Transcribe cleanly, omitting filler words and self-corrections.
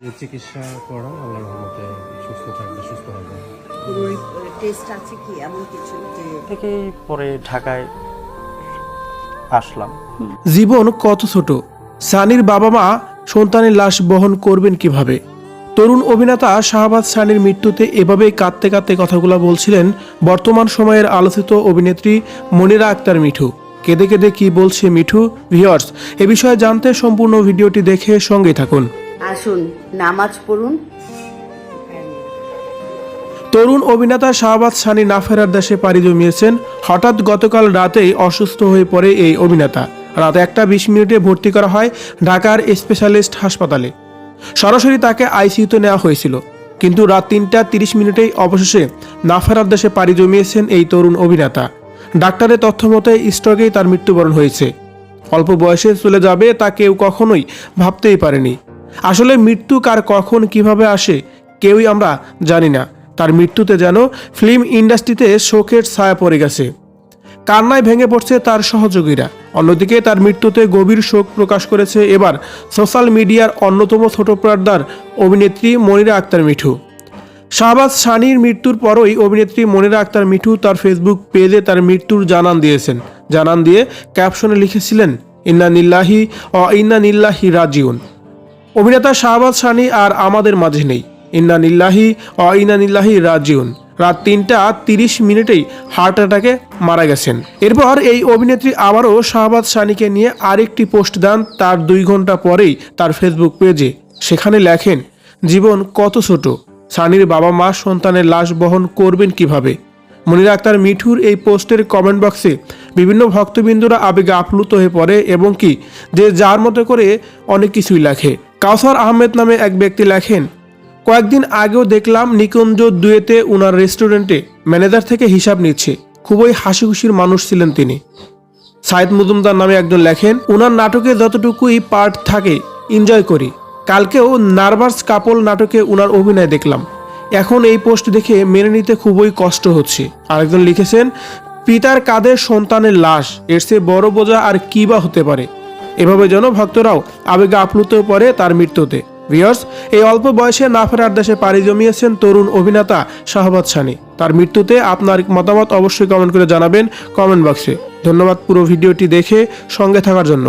যে চিকিৎসা করা আল্লাহর রহমতে সুস্থ থাকবে, সুস্থ হবে। কোনো টেস্ট আছে কি এমন কিছু যে থেকেই পরে ঢাকায় আসলাম। জীবন কত ছোট, সানির বাবা মা সন্তানের লাশ বহন করবেন কিভাবে? তরুণ অভিনেতা শাহবাজ সানির মৃত্যুতে এভাবেই কাঁদতে কাঁদতে কথাগুলো বলছিলেন বর্তমান সময়ের আলোচিত অভিনেত্রী মনিরা আক্তার মিঠু। কেঁদে কেঁদে কি বলছে মিঠু? ভিউয়ার্স, এ বিষয়ে জানতে সম্পূর্ণ ভিডিওটি দেখে সঙ্গেই থাকুন। আসুন নামাজ পড়ুন। তরুণ অভিনেতা শাহবাজ সানি না ফেরার দেশে পাড়ি জমিয়েছেন। হঠাৎ গতকাল রাতেই অসুস্থ হয়ে পড়ে এই অভিনেতা। রাত 1:20 ভর্তি করা হয় ঢাকার স্পেশালিস্ট হাসপাতালে। সরাসরি তাকে আইসিইউতে নেওয়া হয়েছিল, কিন্তু রাত 3:30 অবশেষে না ফেরার দেশে পাড়ি জমিয়েছেন এই তরুণ অভিনেতা। ডাক্তারের তথ্য মতে স্ট্রোকেই তার মৃত্যুবরণ হয়েছে। অল্প বয়সে চলে যাবে তা কেউ কখনোই ভাবতেই পারেনি। আসলে মৃত্যু কার কখন কিভাবে আসে কেউই আমরা জানি না। তার মৃত্যুতে যেন ফিল্ম ইন্ডাস্ট্রিতে শোকের ছায়া পড়ে গেছে। কান্নায় ভেঙে পড়ছে তার সহযোগীরা। অন্যদিকে তার মৃত্যুতে গভীর শোক প্রকাশ করেছে এবার সোশ্যাল মিডিয়ার অন্যতম ছোট পর্দার অভিনেত্রী মনিরা আক্তার মিঠু। শাহবাজ সানির মৃত্যুর পরই অভিনেত্রী মনিরা আক্তার মিঠু তার ফেসবুক পেজে তার মৃত্যুর জানান দিয়ে ক্যাপশনে লিখেছিলেন, ইন্না লিল্লাহি ওয়া ইন্না ইলাইহি রাজিউন। অভিনেতা শাহবাজ সানি আর আমাদের মাঝে নেই। ইন্না লিল্লাহি ওয়া ইন্না ইলাইহি রাজিউন। রাত 3:30 হার্ট অ্যাটাকে মারা গেছেন। এরপর এই অভিনেত্রী আবারও শাহবাজ সানিকে নিয়ে আরেকটি পোস্ট দেন তার 2 ঘন্টা পরেই তার ফেসবুক পেজে। সেখানে লেখেন, জীবন কত ছোট, সানির বাবা মা সন্তানের লাশ বহন করবেন কিভাবে? মনিরা আক্তার মিঠুর এই পোস্টের কমেন্ট বক্সে বিভিন্ন ভক্তবৃন্দরা আবেগে আপ্লুত হয়ে পড়ে এবং কি যে যার মতো করে অনেক কিছুই লেখে। কাউসার আহমেদ নামে এক ব্যক্তি লেখেন, কয়েকদিন আগেও দেখলাম নিকুঞ্জ 2-তে উনার রেস্টুরেন্টে ম্যানেজার থেকে হিসাব নিচ্ছে। খুবই হাসি খুশির মানুষ ছিলেন তিনি। সাইদ মজুমদার নামে একজন লেখেন, উনার নাটকে যতটুকুই পার্ট থাকে এনজয় করি। কালকেও নার্ভাস কাপল নাটকে উনার অভিনয় দেখলাম। এখন এই পোস্ট দেখে মেনে নিতে খুবই কষ্ট হচ্ছে। আরেকজন লিখেছেন, পিতার কাঁধে সন্তানের লাশ, এর চেয়ে বড় বোঝা আর কি বা হতে পারে? এভাবে যেন ভক্তরাও আবেগে আপ্লুত পড়ে তার মৃত্যুতে। ভিউয়ার্স, এই অল্প বয়সে না ফেরার দেশে পাড়ি জমিয়েছেন তরুণ অভিনেতা শাহবাজ সানি। তার মৃত্যুতে আপনার মতামত অবশ্যই কমেন্ট করে জানাবেন কমেন্ট বক্সে। ধন্যবাদ পুরো ভিডিওটি দেখে সঙ্গে থাকার জন্য।